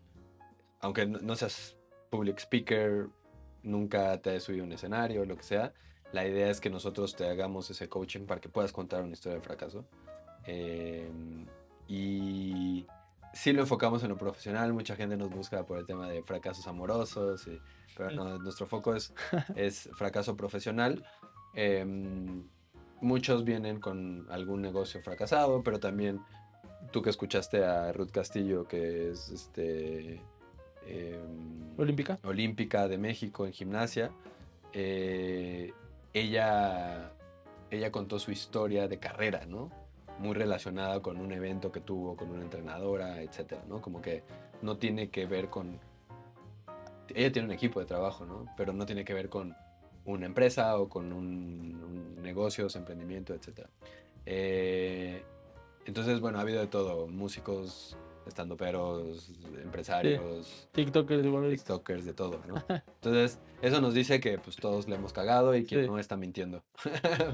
aunque no seas public speaker, nunca te hayas subido a un escenario, lo que sea, la idea es que nosotros te hagamos ese coaching para que puedas contar una historia de fracaso. Y sí lo enfocamos en lo profesional, mucha gente nos busca por el tema de fracasos amorosos, pero no, nuestro foco es fracaso profesional. Muchos vienen con algún negocio fracasado, pero también tú que escuchaste a Ruth Castillo, que es Olímpica. Olímpica de México en gimnasia. Eh, ella, ella contó su historia de carrera, ¿no? Muy relacionada con un evento que tuvo, con una entrenadora, etcétera, ¿no? Como que no tiene que ver con... Ella tiene un equipo de trabajo, ¿no? Pero no tiene que ver con una empresa o con un negocio, emprendimiento, etcétera. Eh, entonces, bueno, ha habido de todo, músicos, estandoperos, Sí. empresarios, TikTokers igual he visto. TikTokers, de todo, ¿no? Entonces, eso nos dice que pues todos le hemos cagado y quien Sí. no está mintiendo,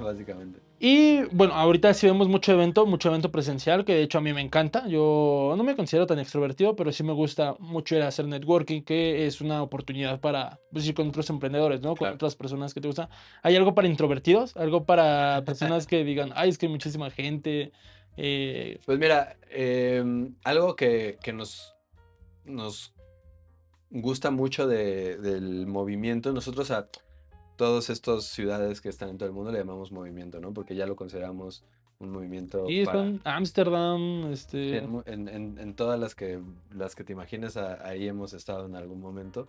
básicamente. Y bueno, ahorita sí vemos mucho evento presencial, que de hecho a mí me encanta. Yo no me considero tan extrovertido, pero sí me gusta mucho ir a hacer networking, que es una oportunidad para pues, ir con otros emprendedores, ¿no? Con Claro. otras personas que te gustan. ¿Hay algo para introvertidos? ¿Algo para personas que digan, ay, es que hay muchísima gente? Pues mira, algo que nos gusta mucho del movimiento, nosotros a todas estas ciudades que están en todo el mundo le llamamos movimiento, ¿no? Porque ya lo consideramos un movimiento para... Houston, Ámsterdam, Sí, en todas las que te imagines, ahí hemos estado en algún momento.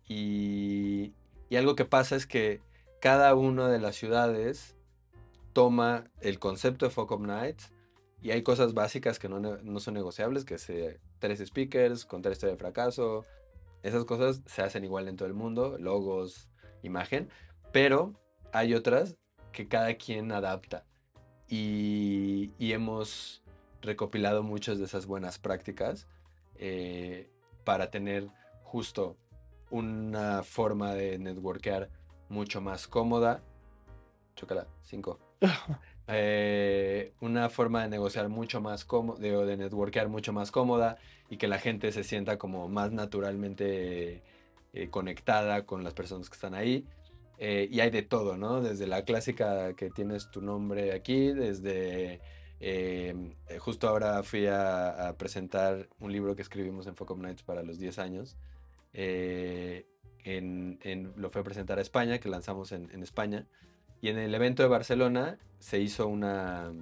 Y algo que pasa es que cada una de las ciudades toma el concepto de Fuck Up Nights y hay cosas básicas que no son negociables, que es 3 speakers, contar historia de fracaso. Esas cosas se hacen igual en todo el mundo, logos, imagen, pero hay otras que cada quien adapta y hemos recopilado muchas de esas buenas prácticas eh, para tener justo una forma de networkear mucho más cómoda. Chócala, 5. Una forma de negociar mucho más cómoda, de networkear mucho más cómoda y que la gente se sienta como más naturalmente conectada con las personas que están ahí. Y hay de todo, ¿no? Desde la clásica que tienes tu nombre aquí, desde... justo ahora fui a presentar un libro que escribimos en Fuck Up Nights para los 10 años. Lo fui a presentar a España, que lanzamos en España. Y en el evento de Barcelona se hizo una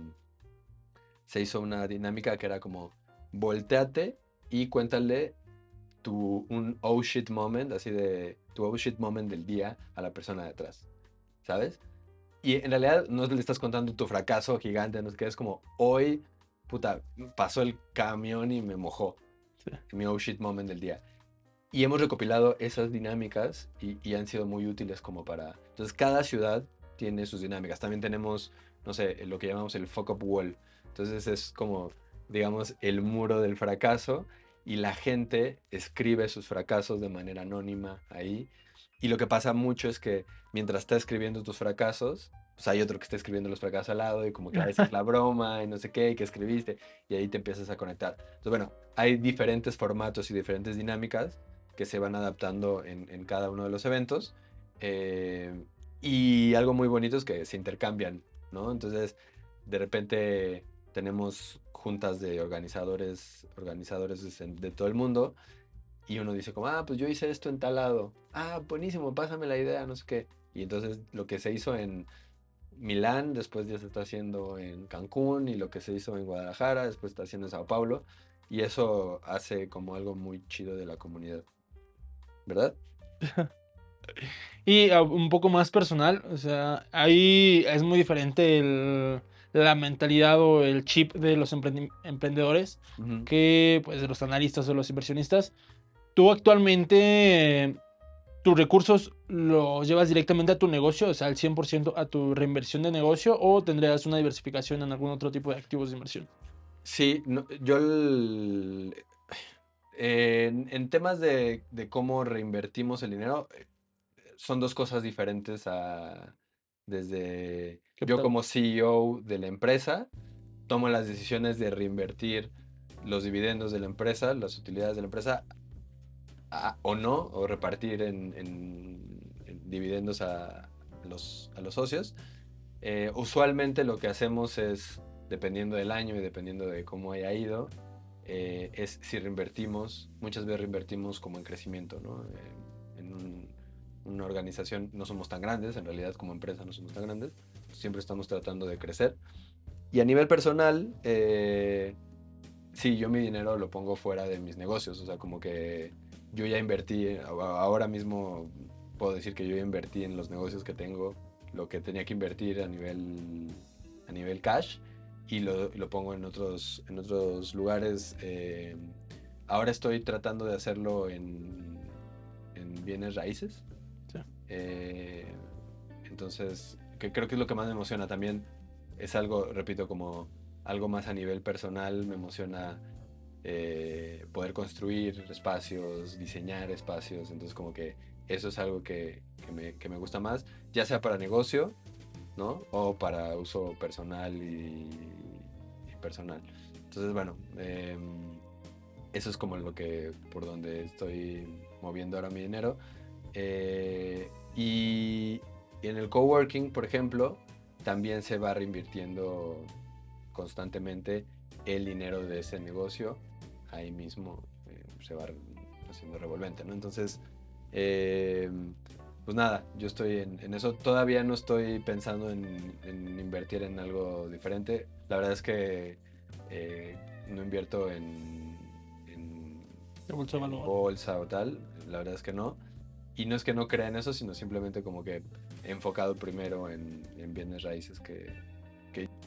dinámica que era como volteate y cuéntale un oh shit moment, así de tu oh shit moment del día a la persona de atrás, ¿sabes? Y en realidad no le estás contando tu fracaso gigante, no es que es como hoy, puta, pasó el camión y me mojó, Sí. mi oh shit moment del día. Y hemos recopilado esas dinámicas y han sido muy útiles como para... Entonces cada ciudad tiene sus dinámicas. También tenemos, no sé, lo que llamamos el fuck up wall. Entonces es como, digamos, el muro del fracaso y la gente escribe sus fracasos de manera anónima ahí. Y lo que pasa mucho es que mientras está escribiendo tus fracasos, pues hay otro que está escribiendo los fracasos al lado y como que a veces la broma y no sé qué, que escribiste y ahí te empiezas a conectar. Entonces, bueno, hay diferentes formatos y diferentes dinámicas que se van adaptando en cada uno de los eventos. Y algo muy bonito es que se intercambian, ¿no? Entonces, de repente tenemos juntas de organizadores de todo el mundo y uno dice como, ah, pues yo hice esto en tal lado. Ah, buenísimo, pásame la idea, no sé qué. Y entonces lo que se hizo en Milán, después ya se está haciendo en Cancún y lo que se hizo en Guadalajara, después está haciendo en Sao Paulo. Y eso hace como algo muy chido de la comunidad. ¿Verdad? Y un poco más personal, o sea, ahí es muy diferente la mentalidad o el chip de los emprendedores Ujú. que pues de los analistas o los inversionistas. Tú actualmente, tus recursos los llevas directamente a tu negocio, o sea, al 100% a tu reinversión de negocio, o tendrías una diversificación en algún otro tipo de activos de inversión. Sí, yo en temas de cómo reinvertimos el dinero, son dos cosas diferentes desde ¿Qué yo tal? como CEO de la empresa, tomo las decisiones de reinvertir los dividendos de la empresa, las utilidades de la empresa, o no, o repartir en dividendos a los socios. Usualmente lo que hacemos es, dependiendo del año y dependiendo de cómo haya ido, es si reinvertimos, muchas veces reinvertimos como en crecimiento, ¿no? Una organización no somos tan grandes, en realidad como empresa no somos tan grandes, siempre estamos tratando de crecer. Y a nivel personal, sí, yo mi dinero lo pongo fuera de mis negocios, o sea, como que yo ya invertí, ahora mismo puedo decir que yo ya invertí en los negocios que tengo, lo que tenía que invertir a nivel cash y lo pongo en otros lugares. Ahora estoy tratando de hacerlo en bienes raíces. Sí. Eh, entonces, que creo que es lo que más me emociona también. Es algo, repito, como algo más a nivel personal. Me emociona poder construir espacios, diseñar espacios. Entonces, como que eso es algo que me gusta más, ya sea para negocio, ¿no? O para uso personal y personal. Entonces, bueno, eso es como lo que, por donde estoy moviendo ahora mi dinero. Y en el coworking, por ejemplo, también se va reinvirtiendo constantemente el dinero de ese negocio. Ahí mismo se va haciendo revolvente, ¿no? Entonces, eh, pues nada, yo estoy en eso. Todavía no estoy pensando en invertir en algo diferente. La verdad es que no invierto De bolsa de en valor. bolsa o tal. La verdad es que no. Y no es que no crea en eso, sino simplemente como que he enfocado primero en bienes raíces que,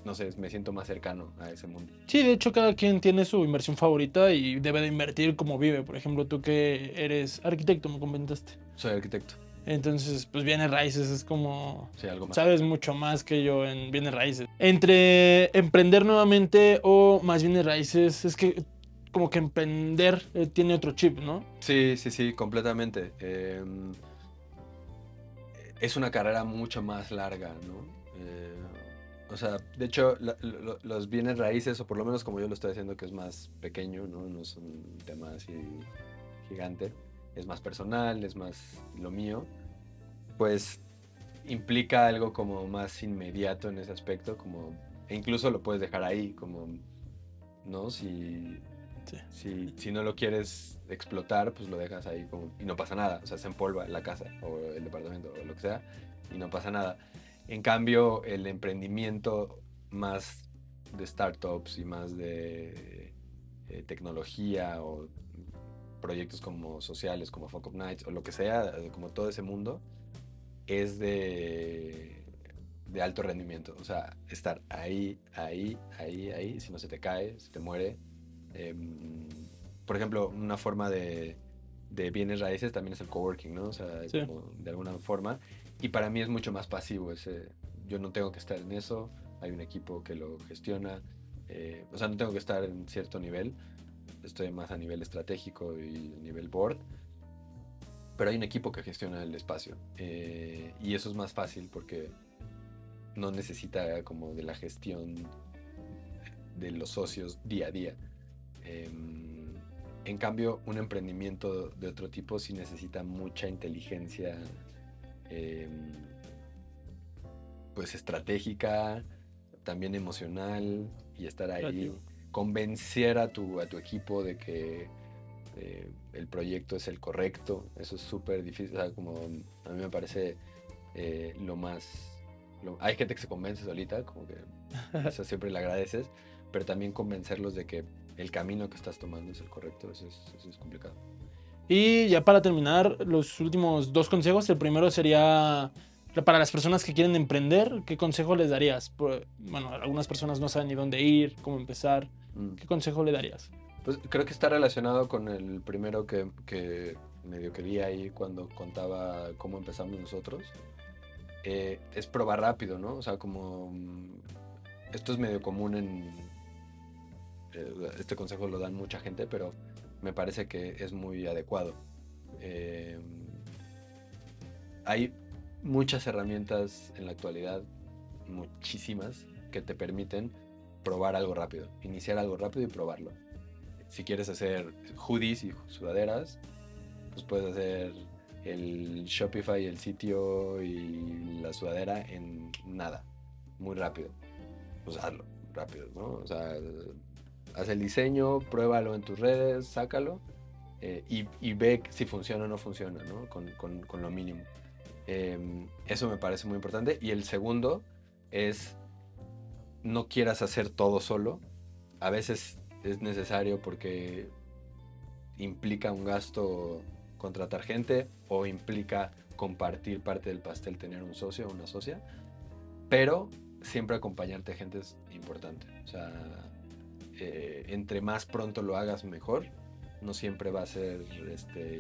no sé, me siento más cercano a ese mundo. Sí, de hecho cada quien tiene su inversión favorita y debe de invertir como vive. Por ejemplo, tú que eres arquitecto, me comentaste. Soy arquitecto, Entonces, pues bienes raíces es como, sí, algo más. sabes mucho más que yo en bienes raíces. Entre emprender nuevamente o más bienes raíces, es que como que emprender tiene otro chip, ¿no? Sí, sí, sí, completamente. Es una carrera mucho más larga, ¿no? O sea, de hecho, los bienes raíces, o por lo menos como yo lo estoy haciendo, que es más pequeño, ¿no? No es un tema así gigante, es más personal, es más lo mío, pues implica algo como más inmediato en ese aspecto, como, e incluso lo puedes dejar ahí, como, ¿no? Sí. Si no lo quieres explotar, pues lo dejas ahí como, y no pasa nada. O sea, se empolva la casa o el departamento o lo que sea y no pasa nada. En cambio, el emprendimiento más de startups y más de tecnología o proyectos como sociales, como Fuck Up Nights o lo que sea, como todo ese mundo, es de alto rendimiento. O sea, estar ahí, si no se te cae, se te muere. Por ejemplo, una forma de bienes raíces también es el coworking, ¿no? O sea, Sí. como de alguna forma. Y para mí es mucho más pasivo ese. Yo no tengo que estar en eso, hay un equipo que lo gestiona. O sea, no tengo que estar en cierto nivel, estoy más a nivel estratégico y a nivel board, pero hay un equipo que gestiona el espacio. Y eso es más fácil porque no necesita como de la gestión de los socios día a día. En cambio, un emprendimiento de otro tipo sí necesita mucha inteligencia, eh, pues estratégica, también emocional, y estar ahí, Creativo. convencer a tu equipo de que el proyecto es el correcto. Eso es súper difícil, o sea, como a mí me parece lo más... hay gente que se convence solita, como que eso siempre le agradeces, pero también convencerlos de que el camino que estás tomando es el correcto, eso es complicado. Y ya para terminar, los últimos dos consejos. El primero sería para las personas que quieren emprender, ¿qué consejo les darías? Bueno, algunas personas no saben ni dónde ir, cómo empezar. Mm. ¿Qué consejo le darías? Pues creo que está relacionado con el primero que medio quería ahí cuando contaba cómo empezamos nosotros. Es probar rápido, ¿no? O sea, como esto es medio común este consejo lo dan mucha gente, pero me parece que es muy adecuado. Eh, Hay muchas herramientas en la actualidad, muchísimas, que te permiten probar algo rápido, iniciar algo rápido y probarlo. Si quieres hacer hoodies y sudaderas, pues puedes hacer el Shopify, el sitio y la sudadera en nada, muy rápido. Pues hazlo rápido, ¿no? O sea, haz el diseño, pruébalo en tus redes, sácalo y ve si funciona o no funciona, ¿no? Con lo mínimo. Eso me parece muy importante. Y el segundo es no quieras hacer todo solo. A veces es necesario porque implica un gasto contratar gente o implica compartir parte del pastel, tener un socio o una socia, pero siempre acompañarte a gente es importante. O sea, entre más pronto lo hagas mejor, no siempre va a ser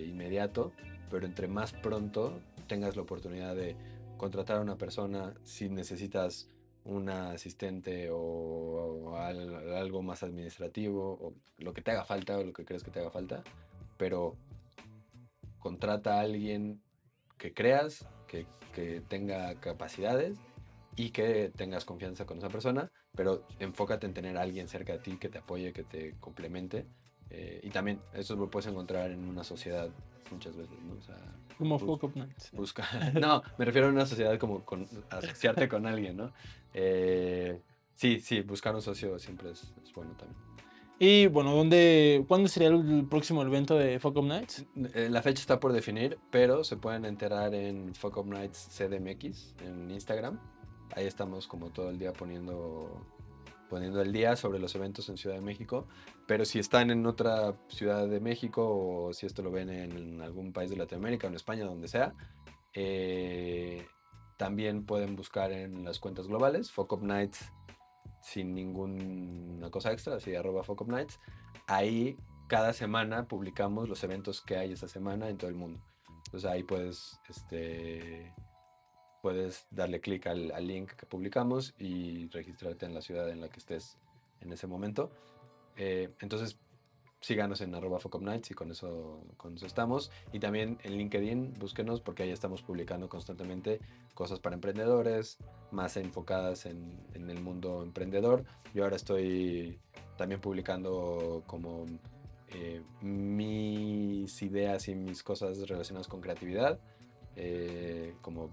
inmediato, pero entre más pronto tengas la oportunidad de contratar a una persona, si necesitas una asistente o algo más administrativo, o lo que te haga falta o lo que crees que te haga falta, pero contrata a alguien que creas, que tenga capacidades y que tengas confianza con esa persona, pero enfócate en tener a alguien cerca de ti que te apoye, que te complemente. Y también eso lo puedes encontrar en una sociedad muchas veces, ¿no? O sea, Como Fuck Up Nights. busca... No, me refiero a una sociedad como asociarte con alguien, ¿no? Sí, buscar un socio siempre es bueno también. Y bueno, ¿cuándo sería el próximo evento de Fuck Up Nights? La fecha está por definir, pero se pueden enterar en Fuck Up Nights CDMX en Instagram. Ahí estamos como todo el día poniendo el día sobre los eventos en Ciudad de México. Pero si están en otra Ciudad de México o si esto lo ven en algún país de Latinoamérica o en España, donde sea, también pueden buscar en las cuentas globales Fuck Up Nights sin ninguna cosa extra, así @FuckUpNights. Ahí cada semana publicamos los eventos que hay esa semana en todo el mundo. Entonces ahí puedes darle clic al link que publicamos y registrarte en la ciudad en la que estés en ese momento. Entonces síganos en @FuckUpNights y con eso estamos. Y también en LinkedIn, búsquenos porque ahí estamos publicando constantemente cosas para emprendedores, más enfocadas en el mundo emprendedor. Yo ahora estoy también publicando como mis ideas y mis cosas relacionadas con creatividad, como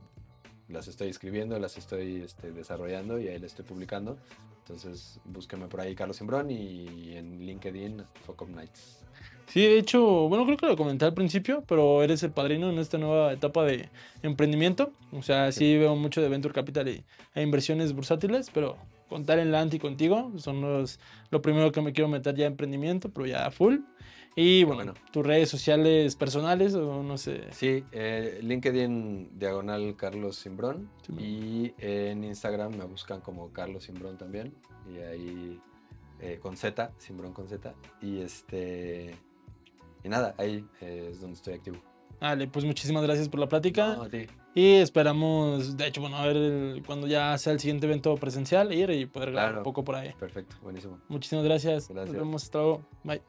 las estoy escribiendo, las estoy desarrollando y ahí las estoy publicando. Entonces búsquenme por ahí Carlos Simbrón y en LinkedIn Fuck Up Nights. Sí, de hecho, bueno, creo que lo comenté al principio, pero eres el padrino en esta nueva etapa de emprendimiento. O sea, sí veo mucho de Venture Capital e inversiones bursátiles, pero contar en Lanti contigo son lo primero que me quiero meter ya a emprendimiento, pero ya full. Y bueno, tus redes sociales personales o no sé. Sí, LinkedIn / Carlos Simbrón y en Instagram me buscan como Carlos Simbrón también y ahí con Z, Simbrón con Z y y nada, ahí es donde estoy activo. Vale, pues muchísimas gracias por la plática. No, a ti. Y esperamos, de hecho, bueno, a ver cuando ya sea el siguiente evento presencial, ir y poder grabar un poco por ahí. Perfecto, buenísimo. Muchísimas gracias. Nos vemos, hasta luego. Bye.